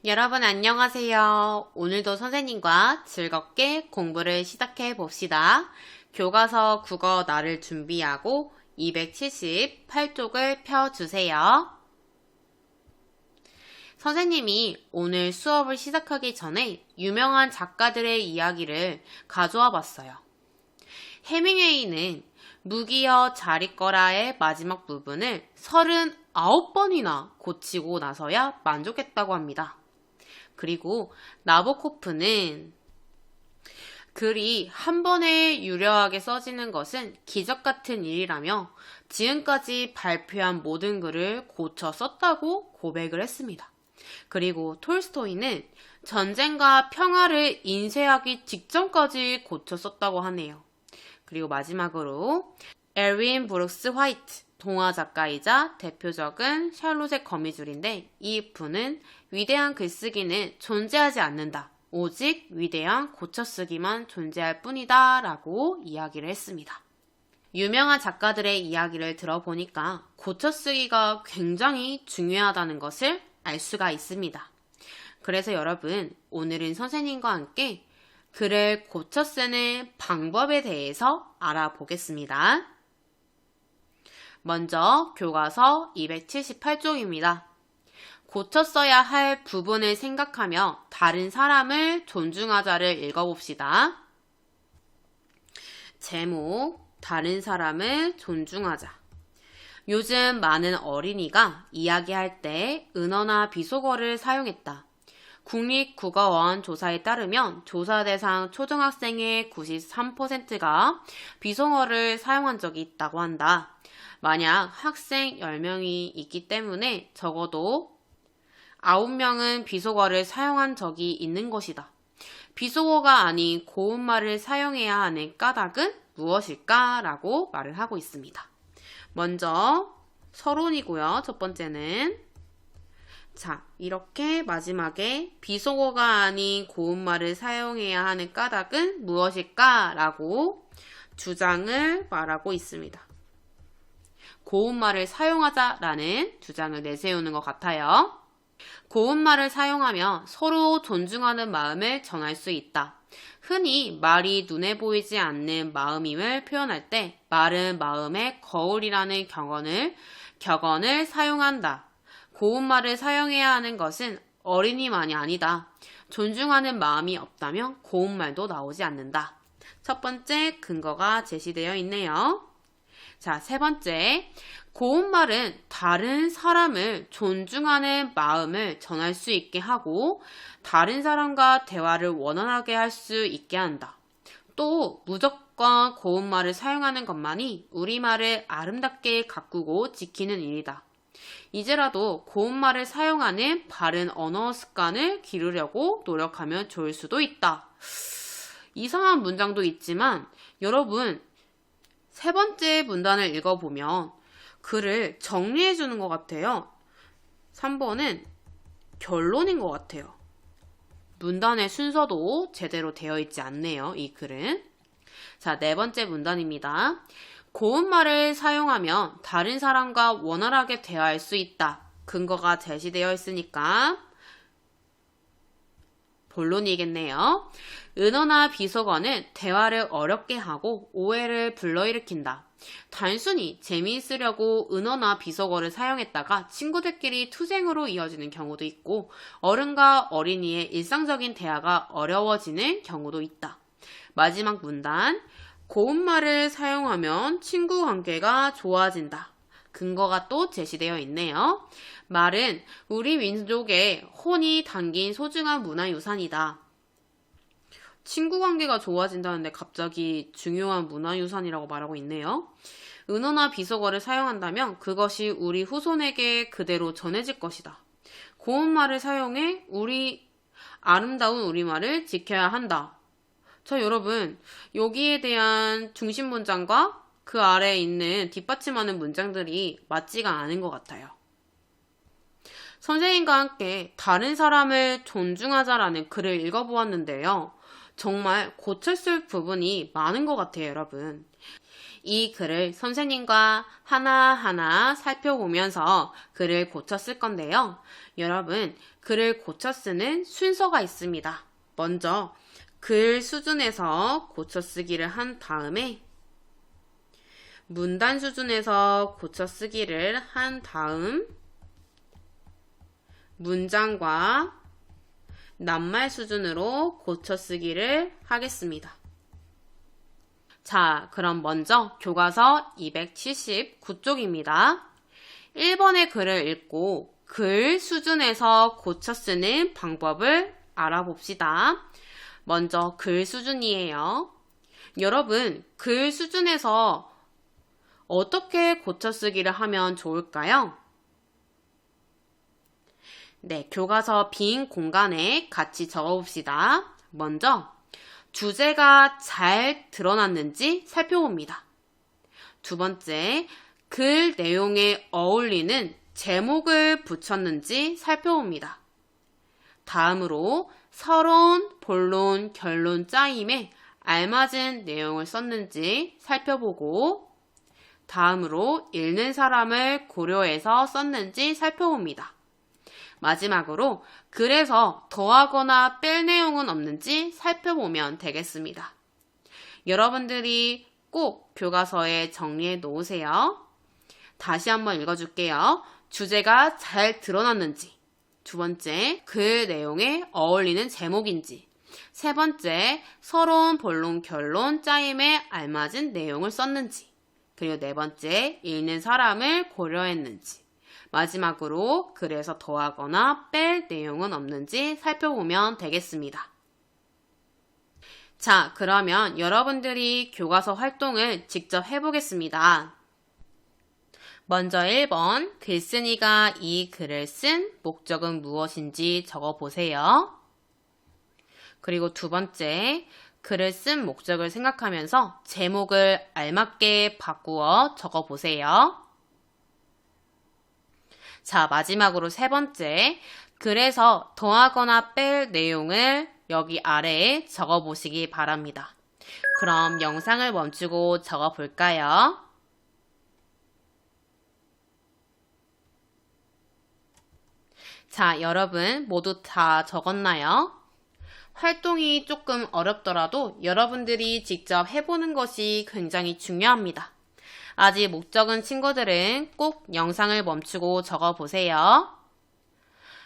여러분 안녕하세요. 오늘도 선생님과 즐겁게 공부를 시작해 봅시다. 교과서 국어 나를 준비하고 278쪽을 펴주세요. 선생님이 오늘 수업을 시작하기 전에 유명한 작가들의 이야기를 가져와 봤어요. 해밍웨이는 무기여 잘 있거라의 마지막 부분을 39번이나 고치고 나서야 만족했다고 합니다. 그리고 나보코프는 글이 한 번에 유려하게 써지는 것은 기적 같은 일이라며 지금까지 발표한 모든 글을 고쳐 썼다고 고백을 했습니다. 그리고 톨스토이는 전쟁과 평화를 인쇄하기 직전까지 고쳐 썼다고 하네요. 그리고 마지막으로 엘윈 브룩스 화이트, 동화 작가이자 대표적인 샬롯의 거미줄인데 이 분은 위대한 글쓰기는 존재하지 않는다. 오직 위대한 고쳐쓰기만 존재할 뿐이다 라고 이야기를 했습니다. 유명한 작가들의 이야기를 들어보니까 고쳐쓰기가 굉장히 중요하다는 것을 알 수가 있습니다. 그래서 여러분, 오늘은 선생님과 함께 글을 고쳐 쓰는 방법에 대해서 알아보겠습니다. 먼저 교과서 278쪽입니다. 고쳐 써야 할 부분을 생각하며 다른 사람을 존중하자를 읽어봅시다. 제목, 다른 사람을 존중하자. 요즘 많은 어린이가 이야기할 때 은어나 비속어를 사용했다. 국립국어원 조사에 따르면 조사 대상 초등학생의 93%가 비속어를 사용한 적이 있다고 한다. 만약 학생 10명이 있기 때문에 적어도 9명은 비속어를 사용한 적이 있는 것이다. 비속어가 아닌 고운말을 사용해야 하는 까닭은 무엇일까? 라고 말을 하고 있습니다. 먼저 서론이고요. 첫 번째는 자, 이렇게 마지막에 비속어가 아닌 고운말을 사용해야 하는 까닭은 무엇일까? 라고 주장을 말하고 있습니다. 고운말을 사용하자라는 주장을 내세우는 것 같아요. 고운말을 사용하며 서로 존중하는 마음을 전할 수 있다. 흔히 말이 눈에 보이지 않는 마음임을 표현할 때 마른 마음의 거울이라는 격언을 사용한다. 고운말을 사용해야 하는 것은 어린이만이 아니다. 존중하는 마음이 없다면 고운말도 나오지 않는다. 첫 번째 근거가 제시되어 있네요. 자, 세 번째. 고운말은 다른 사람을 존중하는 마음을 전할 수 있게 하고 다른 사람과 대화를 원활하게 할 수 있게 한다. 또 무조건 고운말을 사용하는 것만이 우리말을 아름답게 가꾸고 지키는 일이다. 이제라도 고운말을 사용하는 바른 언어 습관을 기르려고 노력하면 좋을 수도 있다. 이상한 문장도 있지만 여러분 세 번째 문단을 읽어보면 글을 정리해 주는 것 같아요. 3번은 결론인 것 같아요. 문단의 순서도 제대로 되어 있지 않네요. 이 글은. 자, 네 번째 문단입니다. 고운말을 사용하면 다른 사람과 원활하게 대화할 수 있다. 근거가 제시되어 있으니까 본론이겠네요. 은어나 비속어는 대화를 어렵게 하고 오해를 불러일으킨다. 단순히 재미있으려고 은어나 비속어를 사용했다가 친구들끼리 투쟁으로 이어지는 경우도 있고 어른과 어린이의 일상적인 대화가 어려워지는 경우도 있다. 마지막 문단, 고운말을 사용하면 친구 관계가 좋아진다. 근거가 또 제시되어 있네요. 말은 우리 민족의 혼이 담긴 소중한 문화유산이다. 친구 관계가 좋아진다는데 갑자기 중요한 문화유산이라고 말하고 있네요. 은어나 비속어를 사용한다면 그것이 우리 후손에게 그대로 전해질 것이다. 고운말을 사용해 아름다운 우리말을 지켜야 한다. 자, 여러분, 여기에 대한 중심 문장과 그 아래에 있는 뒷받침하는 문장들이 맞지가 않은 것 같아요. 선생님과 함께 다른 사람을 존중하자라는 글을 읽어보았는데요. 정말 고쳤을 부분이 많은 것 같아요, 여러분. 이 글을 선생님과 하나하나 살펴보면서 글을 고쳐 쓸 건데요. 여러분, 글을 고쳐 쓰는 순서가 있습니다. 먼저 글 수준에서 고쳐 쓰기를 한 다음에 문단 수준에서 고쳐 쓰기를 한 다음 문장과 낱말 수준으로 고쳐 쓰기를 하겠습니다. 자, 그럼 먼저 교과서 279쪽입니다. 1번의 글을 읽고 글 수준에서 고쳐 쓰는 방법을 알아봅시다. 먼저 글 수준이에요. 여러분, 글 수준에서 어떻게 고쳐 쓰기를 하면 좋을까요? 네, 교과서 빈 공간에 같이 적어봅시다. 먼저 주제가 잘 드러났는지 살펴봅니다. 두 번째, 글 내용에 어울리는 제목을 붙였는지 살펴봅니다. 다음으로 서론, 본론, 결론 짜임에 알맞은 내용을 썼는지 살펴보고 다음으로 읽는 사람을 고려해서 썼는지 살펴봅니다. 마지막으로 글에서 더하거나 뺄 내용은 없는지 살펴보면 되겠습니다. 여러분들이 꼭 교과서에 정리해 놓으세요. 다시 한번 읽어줄게요. 주제가 잘 드러났는지, 두 번째, 글 내용에 어울리는 제목인지, 세 번째, 서론, 본론, 결론, 짜임에 알맞은 내용을 썼는지, 그리고 네 번째, 읽는 사람을 고려했는지, 마지막으로 글에서 더하거나 뺄 내용은 없는지 살펴보면 되겠습니다. 자, 그러면 여러분들이 교과서 활동을 직접 해보겠습니다. 먼저 1번, 글쓴이가 이 글을 쓴 목적은 무엇인지 적어보세요. 그리고 두 번째, 글을 쓴 목적을 생각하면서 제목을 알맞게 바꾸어 적어보세요. 자, 마지막으로 세 번째, 글에서 더하거나 뺄 내용을 여기 아래에 적어보시기 바랍니다. 그럼 영상을 멈추고 적어볼까요? 자, 여러분 모두 다 적었나요? 활동이 조금 어렵더라도 여러분들이 직접 해보는 것이 굉장히 중요합니다. 아직 못 적은 친구들은 꼭 영상을 멈추고 적어보세요.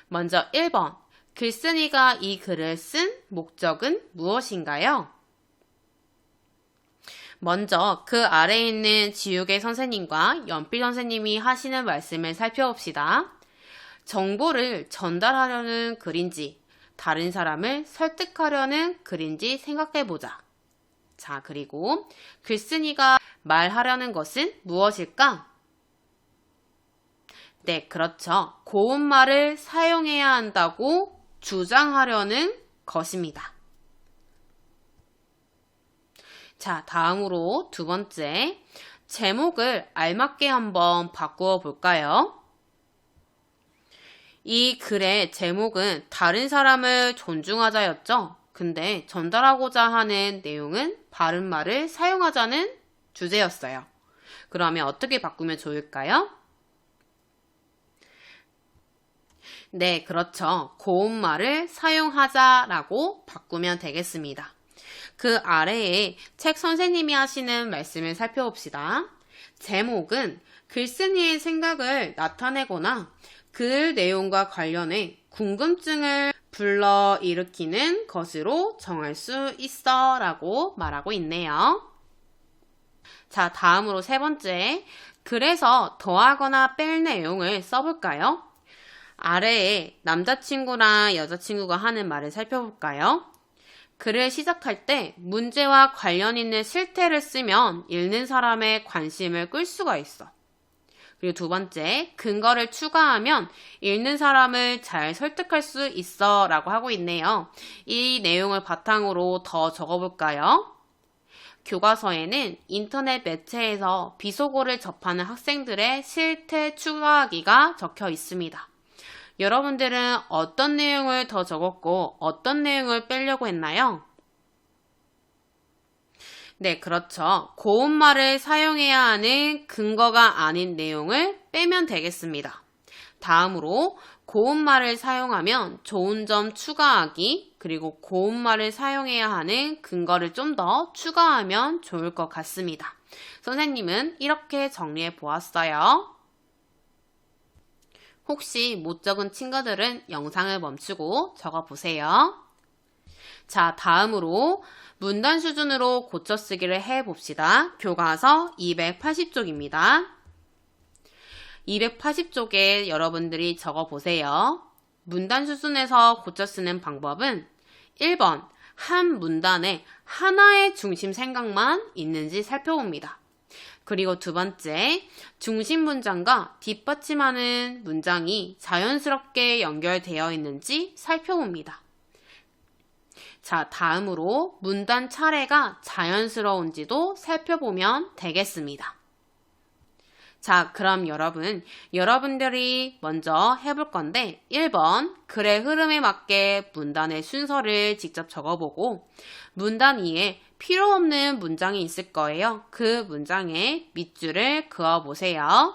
먼저 1번, 글쓴이가 이 글을 쓴 목적은 무엇인가요? 먼저 그 아래에 있는 지우개 선생님과 연필 선생님이 하시는 말씀을 살펴봅시다. 정보를 전달하려는 글인지 다른 사람을 설득하려는 글인지 생각해보자. 자, 그리고 글쓴이가 말하려는 것은 무엇일까? 네, 그렇죠. 고운말을 사용해야 한다고 주장하려는 것입니다. 자, 다음으로 두 번째, 제목을 알맞게 한번 바꾸어 볼까요? 이 글의 제목은 다른 사람을 존중하자였죠. 근데 전달하고자 하는 내용은 바른말을 사용하자는 주제였어요. 그러면 어떻게 바꾸면 좋을까요? 네, 그렇죠. 고운말을 사용하자라고 바꾸면 되겠습니다. 그 아래에 책 선생님이 하시는 말씀을 살펴봅시다. 제목은 글쓴이의 생각을 나타내거나 글 내용과 관련해 궁금증을 불러일으키는 것으로 정할 수 있어 라고 말하고 있네요. 자, 다음으로 세 번째, 글에서 더하거나 뺄 내용을 써볼까요? 아래에 남자친구랑 여자친구가 하는 말을 살펴볼까요? 글을 시작할 때 문제와 관련 있는 실태를 쓰면 읽는 사람의 관심을 끌 수가 있어. 그리고 두 번째, 근거를 추가하면 읽는 사람을 잘 설득할 수 있어 라고 하고 있네요. 이 내용을 바탕으로 더 적어볼까요? 교과서에는 인터넷 매체에서 비속어를 접하는 학생들의 실태 추가하기가 적혀 있습니다. 여러분들은 어떤 내용을 더 적었고 어떤 내용을 빼려고 했나요? 네, 그렇죠. 고운말을 사용해야 하는 근거가 아닌 내용을 빼면 되겠습니다. 다음으로 고운말을 사용하면 좋은 점 추가하기, 그리고 고운말을 사용해야 하는 근거를 좀 더 추가하면 좋을 것 같습니다. 선생님은 이렇게 정리해 보았어요. 혹시 못 적은 친구들은 영상을 멈추고 적어보세요. 자, 다음으로 문단 수준으로 고쳐쓰기를 해봅시다. 교과서 280쪽입니다. 280쪽에 여러분들이 적어보세요. 문단 수준에서 고쳐쓰는 방법은 1번, 한 문단에 하나의 중심 생각만 있는지 살펴봅니다. 그리고 두 번째, 중심 문장과 뒷받침하는 문장이 자연스럽게 연결되어 있는지 살펴봅니다. 자, 다음으로 문단 차례가 자연스러운지도 살펴보면 되겠습니다. 자, 그럼 여러분들이 먼저 해볼 건데 1번, 글의 흐름에 맞게 문단의 순서를 직접 적어보고 문단 위에 필요 없는 문장이 있을 거예요. 그 문장에 밑줄을 그어보세요.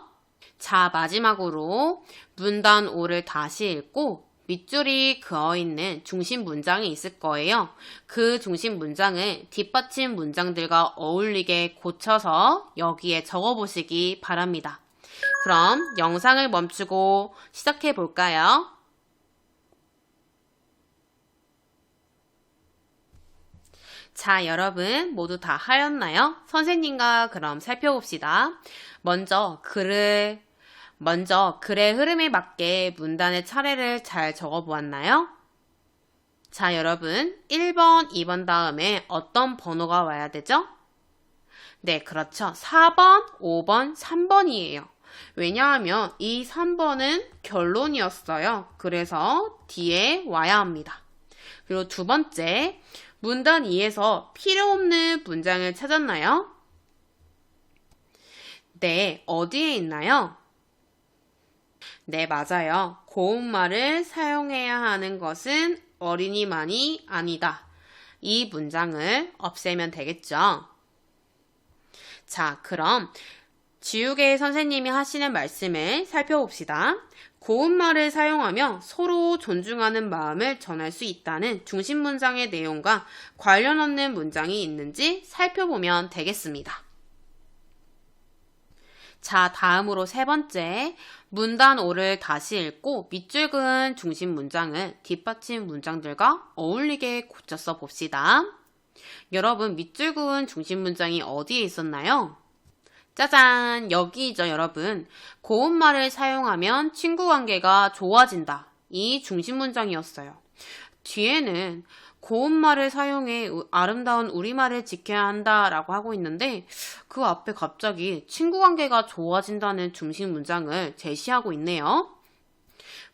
자, 마지막으로 문단 5를 다시 읽고 밑줄이 그어있는 중심 문장이 있을 거예요. 그 중심 문장을 뒷받침 문장들과 어울리게 고쳐서 여기에 적어보시기 바랍니다. 그럼 영상을 멈추고 시작해 볼까요? 자, 여러분 모두 다 하였나요? 선생님과 그럼 살펴봅시다. 먼저 글의 흐름에 맞게 문단의 차례를 잘 적어보았나요? 자, 여러분 1번, 2번 다음에 어떤 번호가 와야 되죠? 네, 그렇죠. 4번, 5번, 3번이에요. 왜냐하면 이 3번은 결론이었어요. 그래서 뒤에 와야 합니다. 그리고 두 번째, 문단 2에서 필요 없는 문장을 찾았나요? 네, 어디에 있나요? 네, 맞아요. 고운말을 사용해야 하는 것은 어린이만이 아니다. 이 문장을 없애면 되겠죠. 자, 그럼 지우개 선생님이 하시는 말씀을 살펴봅시다. 고운말을 사용하며 서로 존중하는 마음을 전할 수 있다는 중심 문장의 내용과 관련 없는 문장이 있는지 살펴보면 되겠습니다. 자, 다음으로 세 번째, 문단 5를 다시 읽고 밑줄 그은 중심 문장을 뒷받침 문장들과 어울리게 고쳐 봅시다. 여러분, 밑줄 그은 중심 문장이 어디에 있었나요? 짜잔! 여기죠, 여러분. 고운말을 사용하면 친구 관계가 좋아진다. 이 중심 문장이었어요. 뒤에는 고운말을 사용해 아름다운 우리말을 지켜야 한다 라고 하고 있는데 그 앞에 갑자기 친구 관계가 좋아진다는 중심 문장을 제시하고 있네요.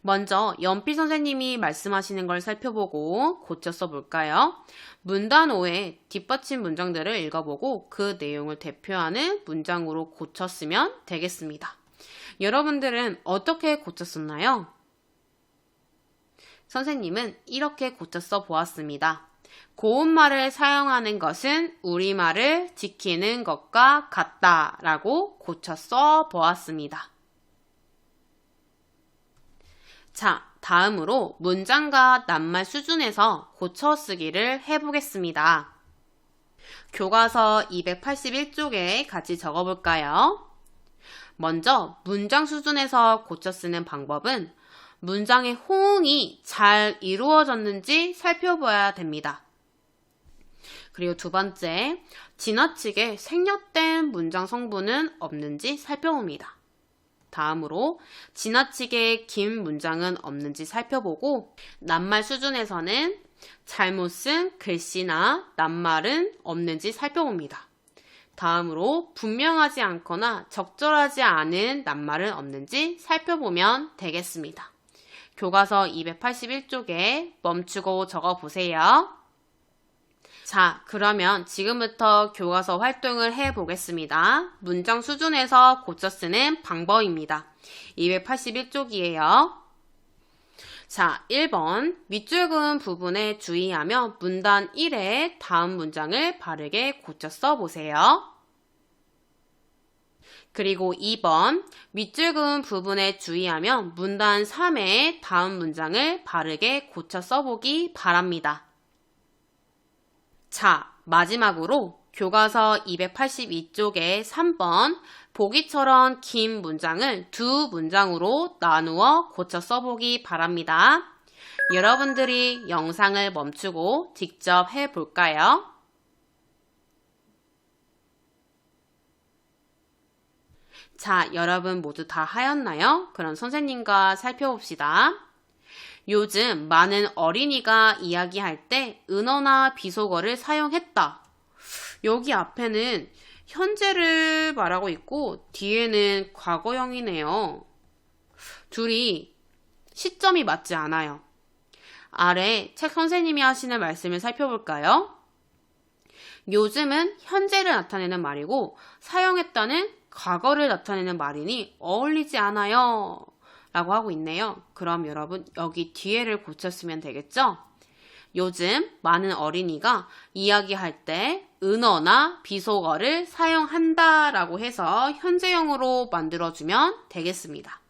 먼저 연필 선생님이 말씀하시는 걸 살펴보고 고쳐 써볼까요? 문단 5의 뒷받침 문장들을 읽어보고 그 내용을 대표하는 문장으로 고쳐 쓰면 되겠습니다. 여러분들은 어떻게 고쳐 썼나요? 선생님은 이렇게 고쳐 써 보았습니다. 고운말을 사용하는 것은 우리말을 지키는 것과 같다 라고 고쳐 써 보았습니다. 자, 다음으로 문장과 낱말 수준에서 고쳐 쓰기를 해보겠습니다. 교과서 281쪽에 같이 적어볼까요? 먼저 문장 수준에서 고쳐 쓰는 방법은 문장의 호응이 잘 이루어졌는지 살펴봐야 됩니다. 그리고 두 번째, 지나치게 생략된 문장 성분은 없는지 살펴봅니다. 다음으로 지나치게 긴 문장은 없는지 살펴보고 낱말 수준에서는 잘못 쓴 글씨나 낱말은 없는지 살펴봅니다. 다음으로 분명하지 않거나 적절하지 않은 낱말은 없는지 살펴보면 되겠습니다. 교과서 281쪽에 멈추고 적어보세요. 자, 그러면 지금부터 교과서 활동을 해보겠습니다. 문장 수준에서 고쳐 쓰는 방법입니다. 281쪽이에요. 자, 1번. 밑줄 그은 부분에 주의하며 문단 1의 다음 문장을 바르게 고쳐 써보세요. 그리고 2번. 밑줄 그은 부분에 주의하며 문단 3의 다음 문장을 바르게 고쳐 써보기 바랍니다. 자, 마지막으로 교과서 282쪽의 3번 보기처럼 긴 문장을 두 문장으로 나누어 고쳐 써보기 바랍니다. 여러분들이 영상을 멈추고 직접 해볼까요? 자, 여러분 모두 다 하였나요? 그럼 선생님과 살펴봅시다. 요즘 많은 어린이가 이야기할 때 은어나 비속어를 사용했다. 여기 앞에는 현재를 말하고 있고 뒤에는 과거형이네요. 둘이 시점이 맞지 않아요. 아래 책 선생님이 하시는 말씀을 살펴볼까요? 요즘은 현재를 나타내는 말이고 사용했다는 과거를 나타내는 말이니 어울리지 않아요. 라고 하고 있네요. 그럼 여러분 여기 뒤에를 고쳤으면 되겠죠? 요즘 많은 어린이가 이야기할 때 은어나 비속어를 사용한다 라고 해서 현재형으로 만들어주면 되겠습니다.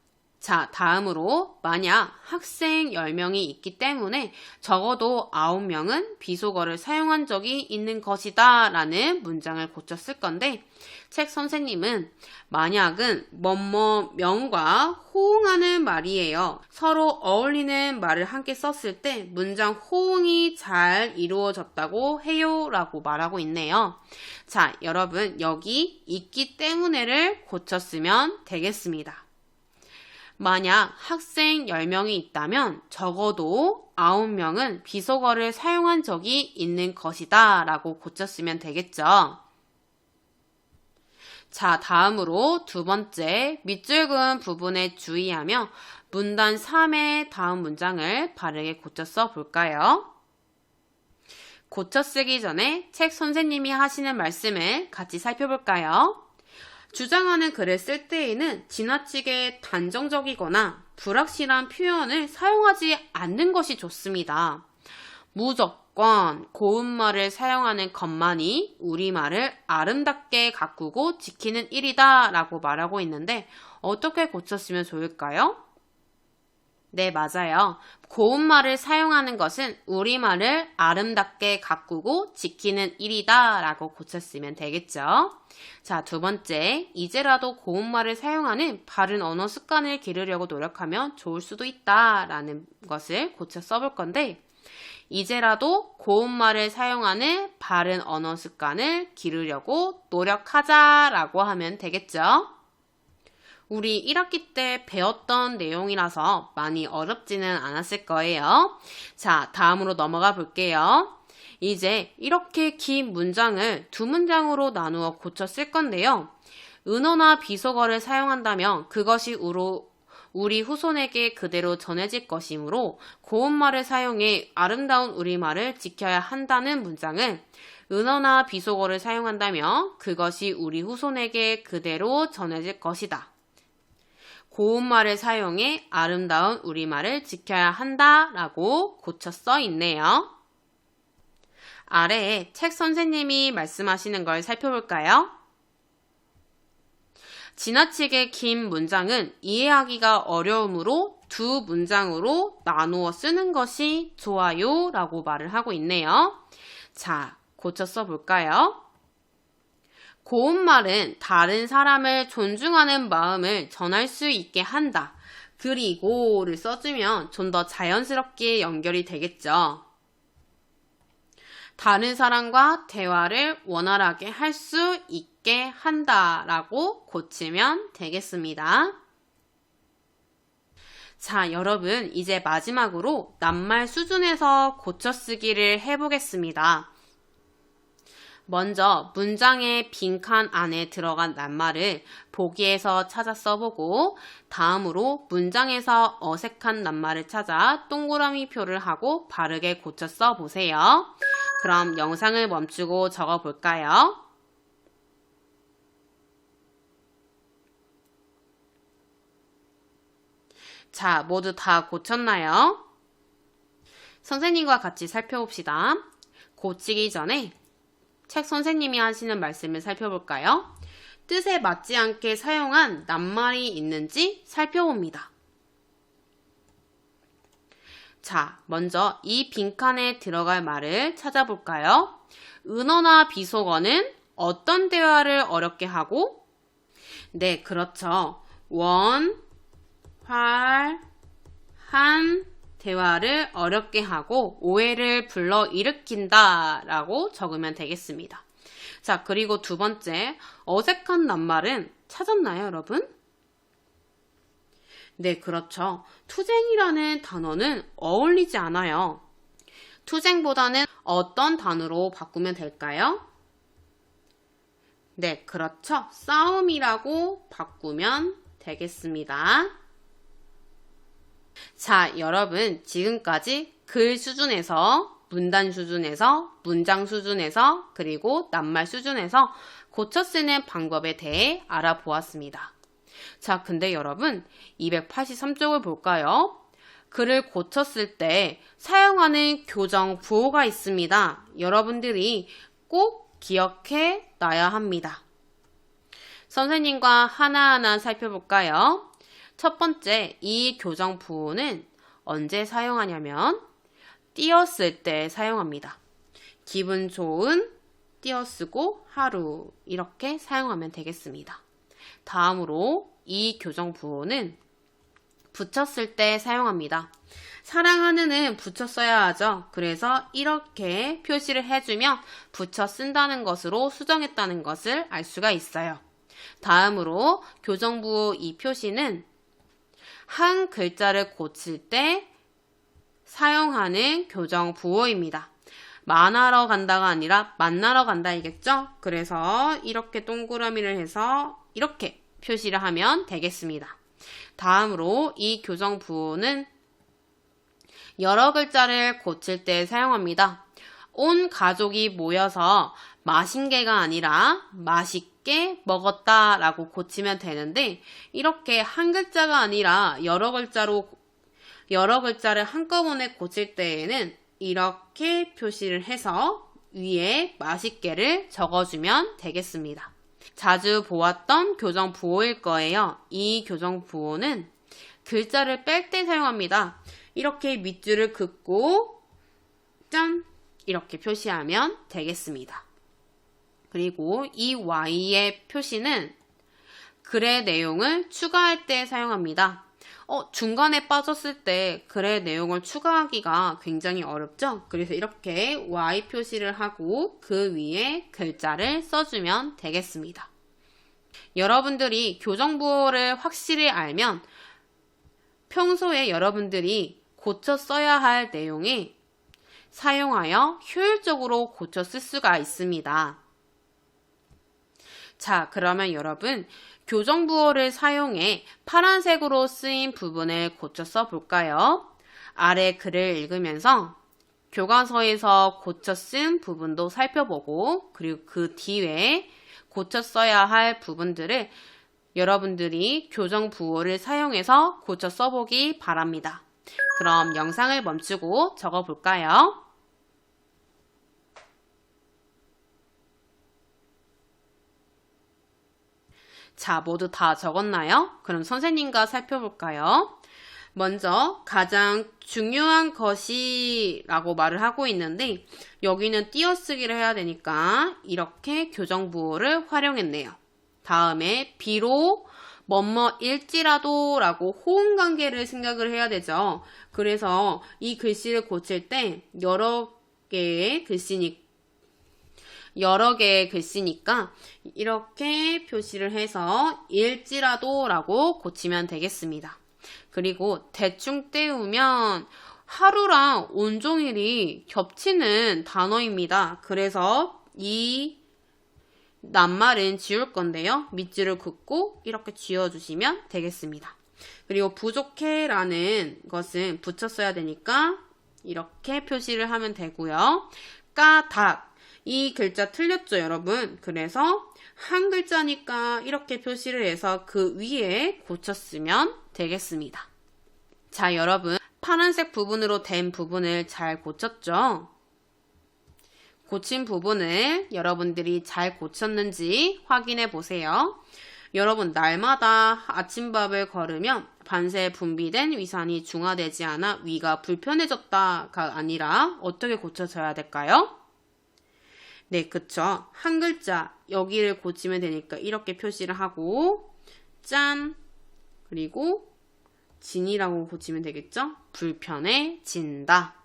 자, 다음으로 만약 학생 10명이 있기 때문에 적어도 9명은 비속어를 사용한 적이 있는 것이다 라는 문장을 고쳐 쓸 건데 책 선생님은 만약은 뭐뭐명과 호응하는 말이에요. 서로 어울리는 말을 함께 썼을 때 문장 호응이 잘 이루어졌다고 해요 라고 말하고 있네요. 자, 여러분 여기 있기 때문에를 고쳤으면 되겠습니다. 만약 학생 10명이 있다면 적어도 9명은 비속어를 사용한 적이 있는 것이다 라고 고쳤으면 되겠죠. 자, 다음으로 두 번째 밑줄 그은 부분에 주의하며 문단 3의 다음 문장을 바르게 고쳐 써 볼까요? 고쳐 쓰기 전에 책 선생님이 하시는 말씀을 같이 살펴볼까요? 주장하는 글을 쓸 때에는 지나치게 단정적이거나 불확실한 표현을 사용하지 않는 것이 좋습니다. 무조건 고운말을 사용하는 것만이 우리말을 아름답게 가꾸고 지키는 일이다 라고 말하고 있는데 어떻게 고쳤으면 좋을까요? 네, 맞아요. 고운말을 사용하는 것은 우리말을 아름답게 가꾸고 지키는 일이다 라고 고쳤으면 되겠죠. 자, 두 번째, 이제라도 고운말을 사용하는 바른 언어 습관을 기르려고 노력하면 좋을 수도 있다 라는 것을 고쳐 써볼 건데 이제라도 고운말을 사용하는 바른 언어 습관을 기르려고 노력하자 라고 하면 되겠죠. 우리 1학기 때 배웠던 내용이라서 많이 어렵지는 않았을 거예요. 자, 다음으로 넘어가 볼게요. 이제 이렇게 긴 문장을 두 문장으로 나누어 고쳐 쓸 건데요. 은어나 비속어를 사용한다면 그것이 우리 후손에게 그대로 전해질 것이므로 고운말을 사용해 아름다운 우리말을 지켜야 한다는 문장은 은어나 비속어를 사용한다면 그것이 우리 후손에게 그대로 전해질 것이다. 고운말을 사용해 아름다운 우리말을 지켜야 한다 라고 고쳐 써 있네요. 아래에 책 선생님이 말씀하시는 걸 살펴볼까요? 지나치게 긴 문장은 이해하기가 어려우므로 두 문장으로 나누어 쓰는 것이 좋아요 라고 말을 하고 있네요. 자, 고쳐 써볼까요? 고운말은 다른 사람을 존중하는 마음을 전할 수 있게 한다. 그리고를 써주면 좀 더 자연스럽게 연결이 되겠죠. 다른 사람과 대화를 원활하게 할 수 있게 한다 라고 고치면 되겠습니다. 자, 여러분 이제 마지막으로 낱말 수준에서 고쳐 쓰기를 해보겠습니다. 먼저 문장의 빈칸 안에 들어간 낱말을 보기에서 찾아 써보고 다음으로 문장에서 어색한 낱말을 찾아 동그라미 표를 하고 바르게 고쳐 써보세요. 그럼 영상을 멈추고 적어볼까요? 자, 모두 다 고쳤나요? 선생님과 같이 살펴봅시다. 고치기 전에 책 선생님이 하시는 말씀을 살펴볼까요? 뜻에 맞지 않게 사용한 낱말이 있는지 살펴봅니다. 자, 먼저 이 빈칸에 들어갈 말을 찾아볼까요? 은어나 비속어는 어떤 대화를 어렵게 하고? 네, 그렇죠. 원, 활, 한 대화를 어렵게 하고 오해를 불러일으킨다 라고 적으면 되겠습니다. 자, 그리고 두 번째, 어색한 낱말은 찾았나요, 여러분? 네, 그렇죠. 투쟁이라는 단어는 어울리지 않아요. 투쟁보다는 어떤 단어로 바꾸면 될까요? 네, 그렇죠. 싸움이라고 바꾸면 되겠습니다. 자, 여러분, 지금까지 글 수준에서, 문단 수준에서, 문장 수준에서, 그리고 낱말 수준에서 고쳐 쓰는 방법에 대해 알아보았습니다. 자, 근데 여러분, 283쪽을 볼까요? 글을 고쳤을 때 사용하는 교정 부호가 있습니다. 여러분들이 꼭 기억해 놔야 합니다. 선생님과 하나하나 살펴볼까요? 첫 번째, 이 교정 부호는 언제 사용하냐면 띄었을 때 사용합니다. 기분 좋은, 띄어쓰고 하루 이렇게 사용하면 되겠습니다. 다음으로 이 교정 부호는 붙였을 때 사용합니다. 사랑하는은 붙여 써야 하죠. 그래서 이렇게 표시를 해주면 붙여 쓴다는 것으로 수정했다는 것을 알 수가 있어요. 다음으로 교정 부호 이 표시는 한 글자를 고칠 때 사용하는 교정 부호입니다. 만나러 간다가 아니라 만나러 간다이겠죠? 그래서 이렇게 동그라미를 해서 이렇게 표시를 하면 되겠습니다. 다음으로 이 교정 부호는 여러 글자를 고칠 때 사용합니다. 온 가족이 모여서 마신 게가 아니라 맛있게 먹었다 라고 고치면 되는데 이렇게 한 글자가 아니라 여러 글자를 한꺼번에 고칠 때에는 이렇게 표시를 해서 위에 맛있게를 적어주면 되겠습니다. 자주 보았던 교정 부호일 거예요. 이 교정 부호는 글자를 뺄 때 사용합니다. 이렇게 밑줄을 긋고 짠 이렇게 표시하면 되겠습니다. 그리고 이 Y의 표시는 글의 내용을 추가할 때 사용합니다. 중간에 빠졌을 때 글의 내용을 추가하기가 굉장히 어렵죠? 그래서 이렇게 Y 표시를 하고 그 위에 글자를 써주면 되겠습니다. 여러분들이 교정부호를 확실히 알면 평소에 여러분들이 고쳐 써야 할 내용에 사용하여 효율적으로 고쳐 쓸 수가 있습니다. 자, 그러면 여러분 교정부호를 사용해 파란색으로 쓰인 부분을 고쳐 써볼까요? 아래 글을 읽으면서 교과서에서 고쳐 쓴 부분도 살펴보고 그리고 그 뒤에 고쳐 써야 할 부분들을 여러분들이 교정부호를 사용해서 고쳐 써보기 바랍니다. 그럼 영상을 멈추고 적어볼까요? 자, 모두 다 적었나요? 그럼 선생님과 살펴볼까요? 먼저 가장 중요한 것이라고 말을 하고 있는데 여기는 띄어쓰기를 해야 되니까 이렇게 교정부호를 활용했네요. 다음에 비록 뭐뭐일지라도 라고 호응관계를 생각을 해야 되죠. 그래서 이 글씨를 고칠 때 여러 개의 글씨니까 이렇게 표시를 해서 일지라도 라고 고치면 되겠습니다. 그리고 대충 떼우면 하루랑 온종일이 겹치는 단어입니다. 그래서 이 낱말은 지울 건데요. 밑줄을 긋고 이렇게 지워주시면 되겠습니다. 그리고 부족해 라는 것은 붙였어야 되니까 이렇게 표시를 하면 되고요. 까닭 이 글자 틀렸죠, 여러분? 그래서 한 글자니까 이렇게 표시를 해서 그 위에 고쳤으면 되겠습니다. 자, 여러분 파란색 부분으로 된 부분을 잘 고쳤죠? 고친 부분을 여러분들이 잘 고쳤는지 확인해 보세요. 여러분, 날마다 아침밥을 거르면 반사에 분비된 위산이 중화되지 않아 위가 불편해졌다가 아니라 어떻게 고쳐져야 될까요? 네, 그쵸. 한 글자 여기를 고치면 되니까 이렇게 표시를 하고 짠! 그리고 진이라고 고치면 되겠죠? 불편해진다.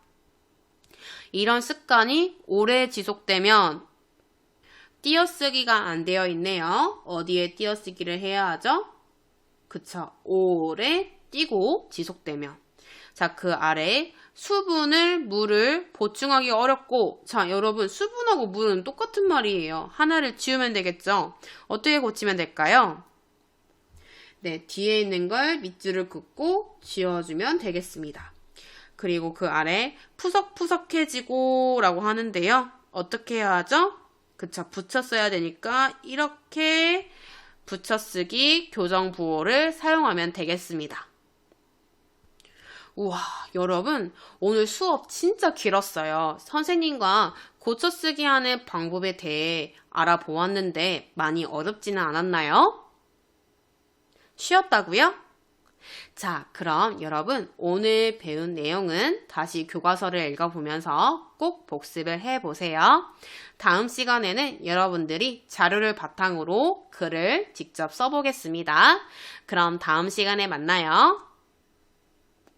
이런 습관이 오래 지속되면 띄어쓰기가 안 되어 있네요. 어디에 띄어쓰기를 해야 하죠? 그쵸. 오래 띄고 지속되면. 자, 그 아래 수분을, 물을 보충하기 어렵고, 자, 여러분, 수분하고 물은 똑같은 말이에요. 하나를 지우면 되겠죠? 어떻게 고치면 될까요? 네, 뒤에 있는 걸 밑줄을 긋고 지워주면 되겠습니다. 그리고 그 아래 푸석푸석해지고 라고 하는데요. 어떻게 해야 하죠? 그쵸, 붙여 써야 되니까 이렇게 붙여쓰기 교정부호를 사용하면 되겠습니다. 우와, 여러분, 오늘 수업 진짜 길었어요. 선생님과 고쳐쓰기 하는 방법에 대해 알아보았는데 많이 어렵지는 않았나요? 쉬었다고요? 자, 그럼 여러분 오늘 배운 내용은 다시 교과서를 읽어보면서 꼭 복습을 해보세요. 다음 시간에는 여러분들이 자료를 바탕으로 글을 직접 써보겠습니다. 그럼 다음 시간에 만나요.